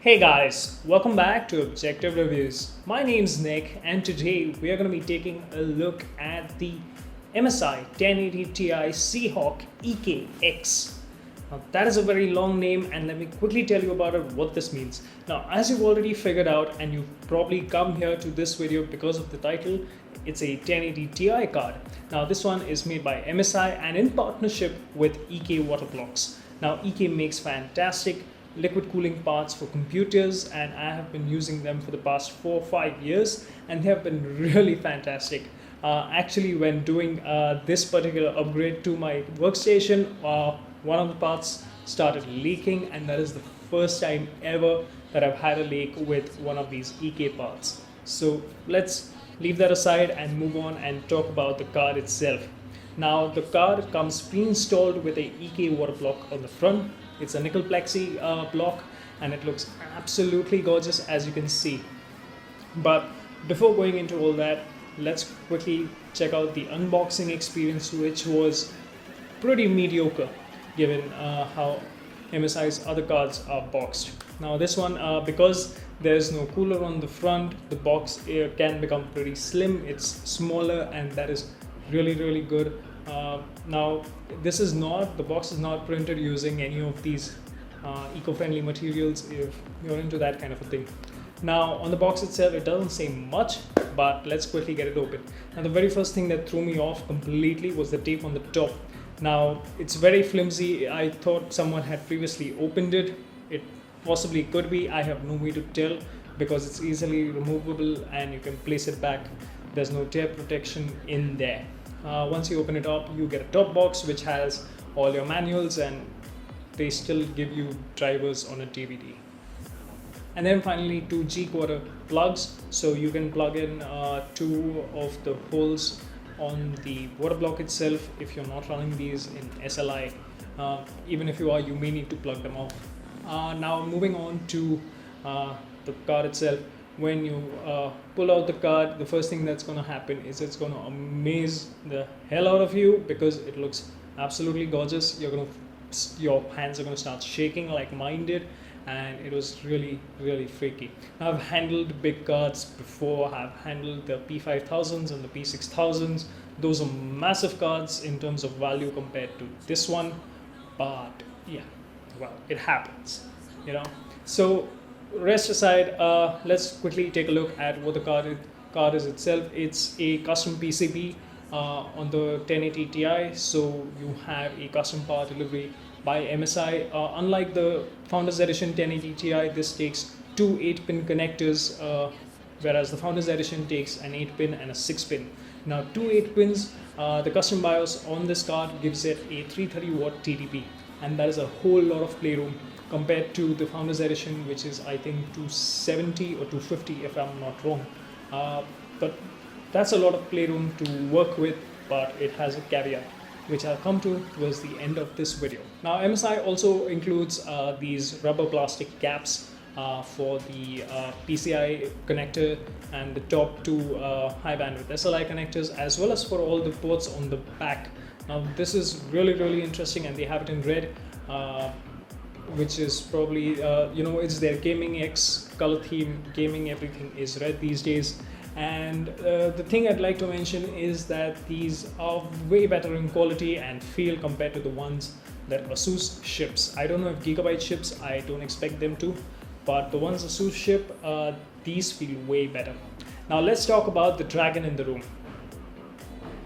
Hey guys, welcome back to Objective Reviews. My name's Nick and today we are going to be taking a look at the MSI 1080 Ti Seahawk EKX. Now that is a very long name and let me quickly tell you about it, what this means. Now as you've already figured out and you've probably come here to this video because of the title, it's a 1080 Ti card. Now this one is made by MSI and in partnership with EK Water Blocks. Now EK makes fantastic liquid cooling parts for computers and I have been using them for the past 4 or 5 years and they have been really fantastic. Actually, when doing this particular upgrade to my workstation, one of the parts started leaking and that is the first time ever that I've had a leak with one of these EK parts. So let's leave that aside and move on and talk about the card itself. Now the card comes pre-installed with a EK water block on the front. It's a Nickel Plexi block and it looks absolutely gorgeous as you can see. But before going into all that, let's quickly check out the unboxing experience, which was pretty mediocre given how MSI's other cards are boxed. Now this one, because there's no cooler on the front, the box can become pretty slim. It's smaller and that is really good. Now this is not, the box is not printed using any of these eco-friendly materials if you're into that kind of a thing. Now on the box itself it doesn't say much, but let's quickly get it open. Now the very first thing that threw me off completely was the tape on the top. Now it's very flimsy. I thought someone had previously opened it. It possibly could be, I have no way to tell because it's easily removable and you can place it back. There's no tear protection in there. Once you open it up, you get a top box which has all your manuals and they still give you drivers on a DVD. And then finally 2 G-quarter plugs, so you can plug in 2 of the holes on the water block itself if you're not running these in SLI. Even if you are, you may need to plug them off. Now moving on to the card itself. When you pull out the card, the first thing that's going to happen is it's going to amaze the hell out of you because it looks absolutely gorgeous. Your hands are going to start shaking like mine did, and it was really freaky. I've handled big cards before. I've handled the P5000s and the P6000s. Those are massive cards in terms of value compared to this one, but yeah, well, it happens, you know. So rest aside, let's quickly take a look at what the card is itself. It's a custom PCB on the 1080 Ti, so you have a custom power delivery by MSI. Unlike the Founders Edition 1080 Ti, this takes 2 8-pin connectors, whereas the Founders Edition takes an 8-pin and a 6-pin. Now 2 8-pins, the custom BIOS on this card gives it a 330 watt TDP, and that is a whole lot of playroom compared to the Founders Edition, which is I think 270 or 250 if I'm not wrong. But that's a lot of playroom to work with, but it has a caveat which I'll come to towards the end of this video. Now MSI also includes these rubber plastic caps for the PCI connector and the top 2 high bandwidth SLI connectors, as well as for all the ports on the back. Now this is really interesting and they have it in red, which is probably it's their gaming X color theme. Gaming everything is red these days. And the thing I'd like to mention is that these are way better in quality and feel compared to the ones that ASUS ships. I don't know if Gigabyte ships, I don't expect them to, but the ones ASUS ship, these feel way better. Now let's talk about the dragon in the room.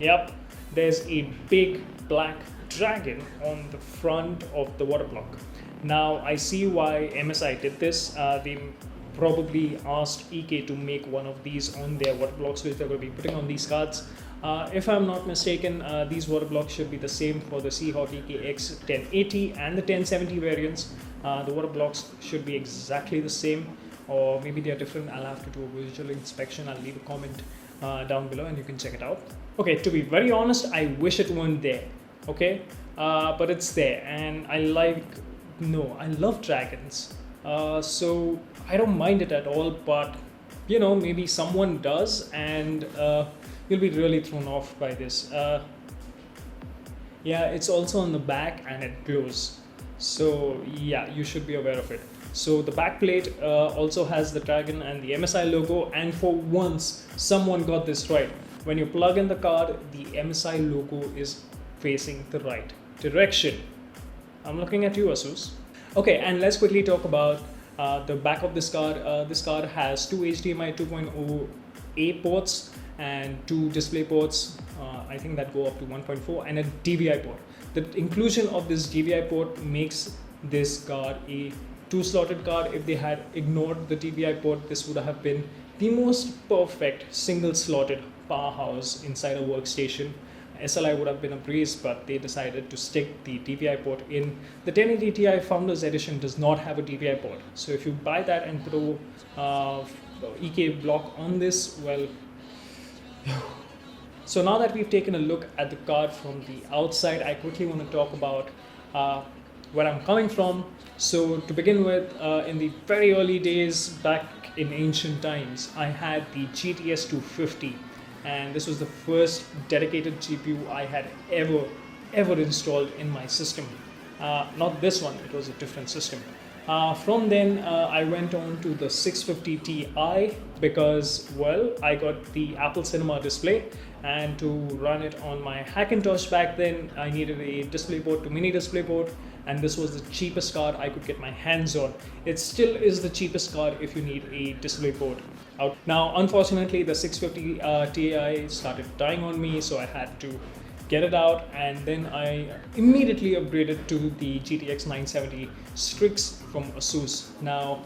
Yep, there's a big black dragon on the front of the water block. Now I see why MSI did this. They probably asked EK to make one of these on their water blocks, which they're going to be putting on these cards. If I'm not mistaken, these water blocks should be the same for the Seahawk EKX 1080 and the 1070 variants. The water blocks should be exactly the same, or maybe they are different. I'll have to do a visual inspection. I'll leave a comment down below and you can check it out. Okay, to be very honest, I wish it weren't there, okay? But it's there, and I love dragons. So I don't mind it at all, but maybe someone does, and you'll be really thrown off by this. Yeah, it's also on the back and it glows. So yeah, you should be aware of it. So the backplate also has the dragon and the MSI logo, and for once someone got this right. When you plug in the card, the MSI logo is facing the right direction. I'm looking at you, Asus. Okay, and let's quickly talk about the back of this card. This card has two HDMI 2.0A ports and two display ports, I think that go up to 1.4, and a DVI port. The inclusion of this DVI port makes this card a two-slotted card. If they had ignored the DVI port, this would have been the most perfect single-slotted powerhouse inside a workstation. SLI would have been a breeze, but they decided to stick the DVI port in. The 1080 Ti Founders Edition does not have a DVI port, so if you buy that and put a EK block on this, well. So now that we've taken a look at the card from the outside, I quickly want to talk about where I'm coming from. So to begin with, in the very early days back in ancient times, I had the GTX 250, and this was the first dedicated GPU I had ever installed in my system. Not this one, it was a different system. From then I went on to the 650 Ti because, well, I got the Apple Cinema display, and to run it on my Hackintosh back then I needed a DisplayPort to mini DisplayPort, and this was the cheapest card I could get my hands on. It still is the cheapest card if you need a DisplayPort out. Now unfortunately the 650 Ti started dying on me, so I had to get it out, and then I immediately upgraded to the GTX 970 Strix from Asus. Now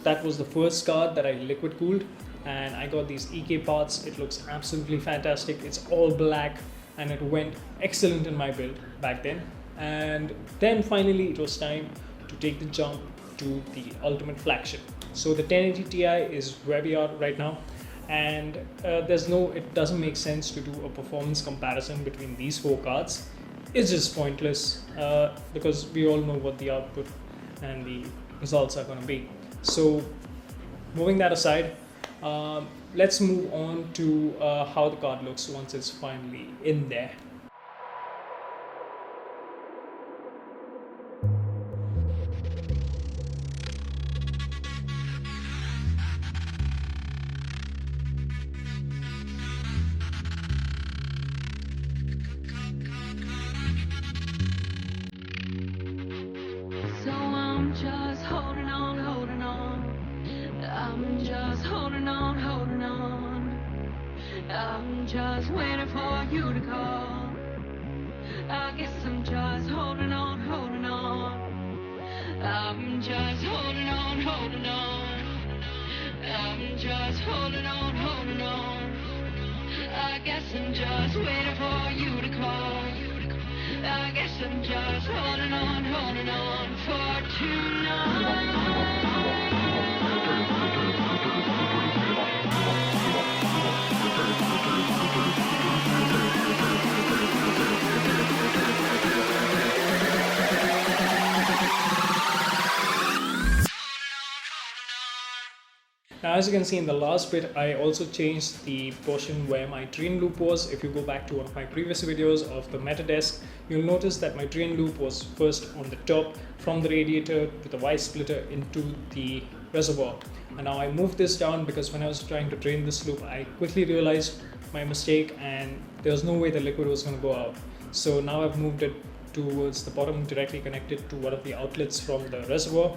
that was the first card that I liquid cooled, and I got these EK parts. It looks absolutely fantastic. It's all black and it went excellent in my build back then. And then finally it was time to take the jump to the ultimate flagship. So the 1080 Ti is where we are right now, and it doesn't make sense to do a performance comparison between these four cards. It's just pointless because we all know what the output and the results are going to be. So moving that aside, let's move on to how the card looks once it's finally in there. I'm just waiting for you to call. I guess I'm just holding on, holding on. I'm just holding on, holding on. I'm just holding on, holding on. I guess I'm just waiting for you to call. I guess I'm just holding on for tonight. Now, as you can see in the last bit, I also changed the portion where my drain loop was. If you go back to one of my previous videos of the meta desk, you'll notice that my drain loop was first on the top, from the radiator to the Y splitter into the reservoir. And now I moved this down because when I was trying to drain this loop, I quickly realized my mistake and there was no way the liquid was going to go out. So now I've moved it towards the bottom, directly connected to one of the outlets from the reservoir,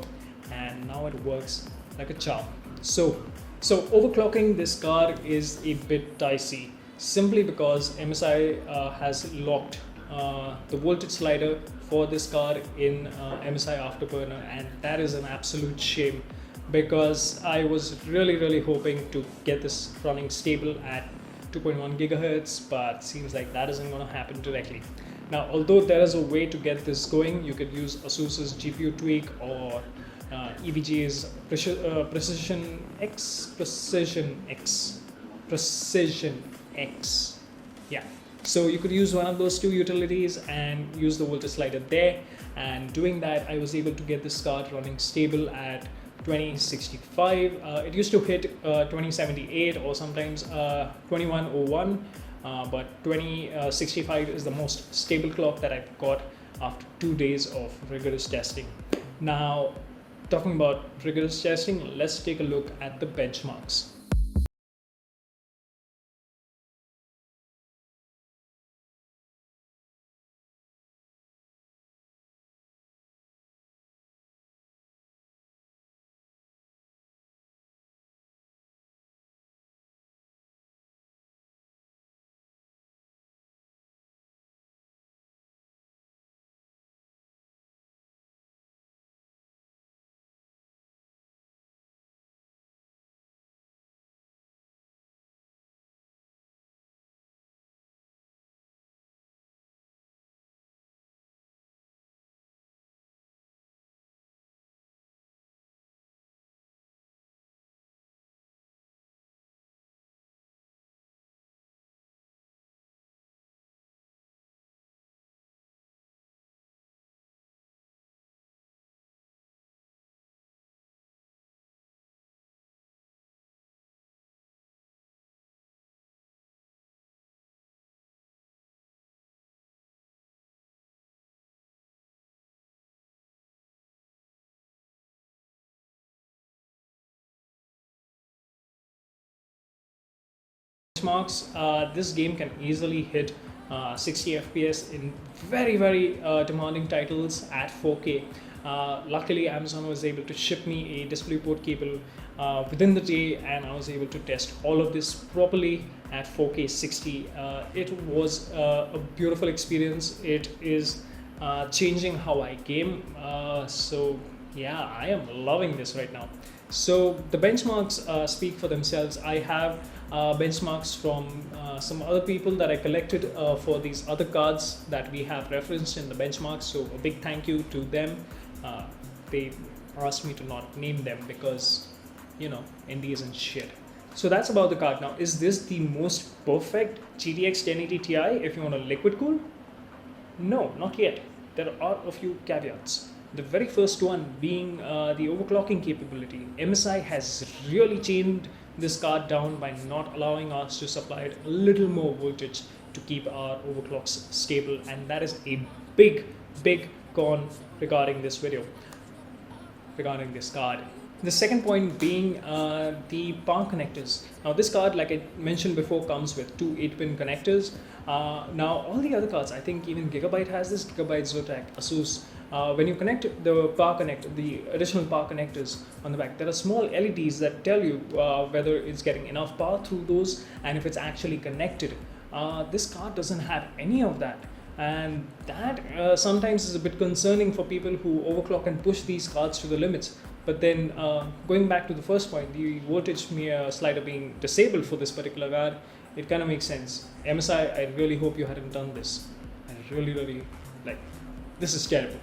and now it works like a charm. So overclocking this card is a bit dicey, simply because MSI has locked the voltage slider for this card in MSI Afterburner, and that is an absolute shame because I was really hoping to get this running stable at 2.1 gigahertz, but seems like that isn't going to happen directly. Now, although there is a way to get this going, you could use Asus's GPU tweak or EVGA's Precision X. Yeah. So you could use one of those two utilities and use the voltage slider there. And doing that, I was able to get this card running stable at 2065. It used to hit 2078 or sometimes 2101. But 2065 is the most stable clock that I've got after 2 days of rigorous testing. Now, talking about rigorous testing, let's take a look at the benchmarks. Benchmarks, this game can easily hit 60 FPS in very demanding titles at 4K. Luckily, Amazon was able to ship me a DisplayPort cable within the day, and I was able to test all of this properly at 4K 60. It was a beautiful experience. It is changing how I game. So yeah, I am loving this right now. So the benchmarks speak for themselves. I have benchmarks from some other people that I collected for these other cards that we have referenced in the benchmarks. So a big thank you to them. They asked me to not name them because, you know, NDAs and shit. So that's about the card. Now, is this the most perfect GTX 1080 Ti if you want to liquid cool? No, not yet. There are a few caveats. The very first one being the overclocking capability. MSI has really chained this card down by not allowing us to supply it a little more voltage to keep our overclocks stable, and that is a big con regarding this video, regarding this card. The second point being the power connectors. Now this card, like I mentioned before, comes with two 8-pin connectors. Now all the other cards, I think even Gigabyte has this, Gigabyte, Zotac, Asus. When you connect the power connector, the additional power connectors on the back, there are small LEDs that tell you whether it's getting enough power through those and if it's actually connected. This card doesn't have any of that, and that sometimes is a bit concerning for people who overclock and push these cards to the limits. But then going back to the first point, the voltage slider being disabled for this particular card, it kind of makes sense. MSI, I really hope you hadn't done this. I really like, this is terrible.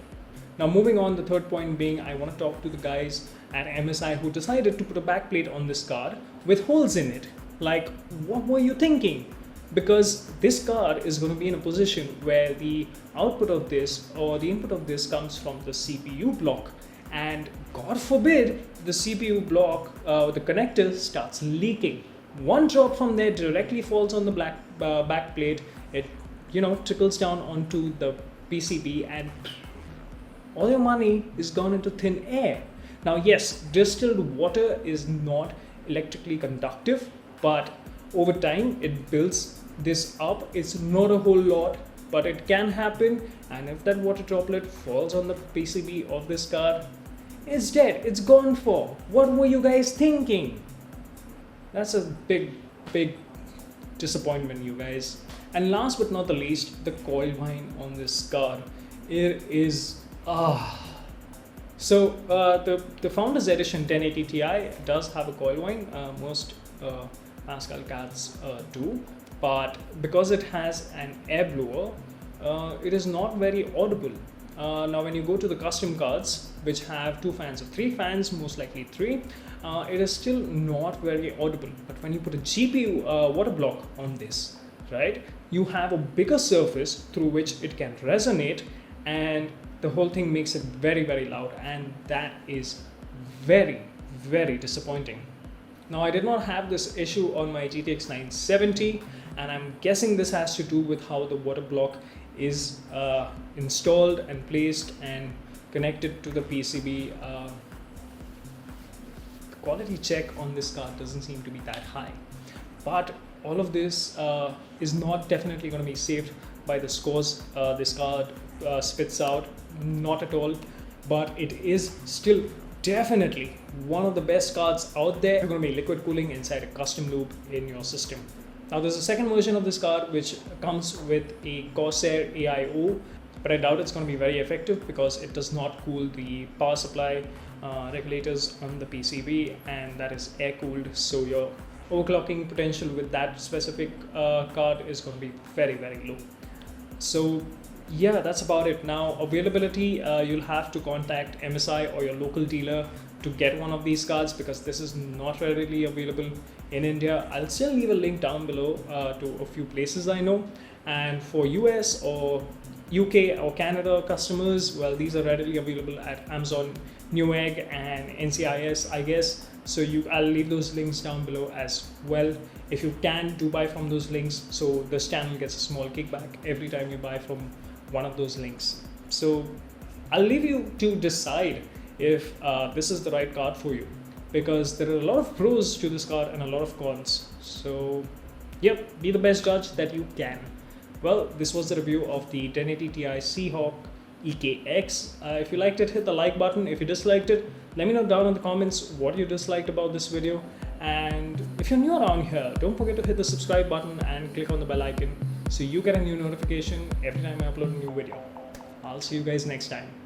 Now moving on, the third point being, I want to talk to the guys at MSI who decided to put a backplate on this card with holes in it. Like, what were you thinking? Because this card is going to be in a position where the output of this or the input of this comes from the CPU block, and God forbid the CPU block, the connector starts leaking. One drop from there directly falls on the back plate. It, you know, trickles down onto the PCB, and all your money is gone into thin air. Now yes, distilled water is not electrically conductive, but over time it builds this up. It's not a whole lot, but it can happen, and if that water droplet falls on the PCB of this card, it's dead, it's gone for. What were you guys thinking? That's a big disappointment, you guys. And last but not the least, the coil wine on this card. It is so the Founders Edition 1080 Ti does have a coil wine. Most Pascal cards do, but because it has an air blower, it is not very audible. Now when you go to the custom cards, which have 2 fans or 3 fans, most likely 3, it is still not very audible. But when you put a GPU water block on this, right, you have a bigger surface through which it can resonate, and the whole thing makes it very loud, and that is very disappointing. Now I did not have this issue on my GTX 970, and I'm guessing this has to do with how the water block is installed and placed and connected to the PCB. quality check on this card doesn't seem to be that high. But all of this is not definitely going to be saved by the scores this card spits out, not at all. But it is still definitely one of the best cards out there. You're going to be liquid cooling inside a custom loop in your system. Now there's a second version of this card which comes with a Corsair AIO, but I doubt it's going to be very effective because it does not cool the power supply regulators on the PCB, and that is air cooled, so your overclocking potential with that specific card is going to be very low. So yeah, that's about it. Now availability, you'll have to contact MSI or your local dealer to get one of these cards because this is not readily available in India. I'll still leave a link down below to a few places I know, and for US or UK or Canada customers, well, these are readily available at Amazon, Newegg and NCIS, I guess. So I'll leave those links down below as well. If you can, do buy from those links, so this channel gets a small kickback every time you buy from one of those links. So I'll leave you to decide if this is the right card for you, because there are a lot of pros to this card and a lot of cons. So yep, be the best judge that you can. Well, this was the review of the 1080 Ti Seahawk EKX. If you liked it, hit the like button. If you disliked it, let me know down in the comments what you disliked about this video. And if you're new around here, don't forget to hit the subscribe button and click on the bell icon so you get a new notification every time I upload a new video. I'll see you guys next time.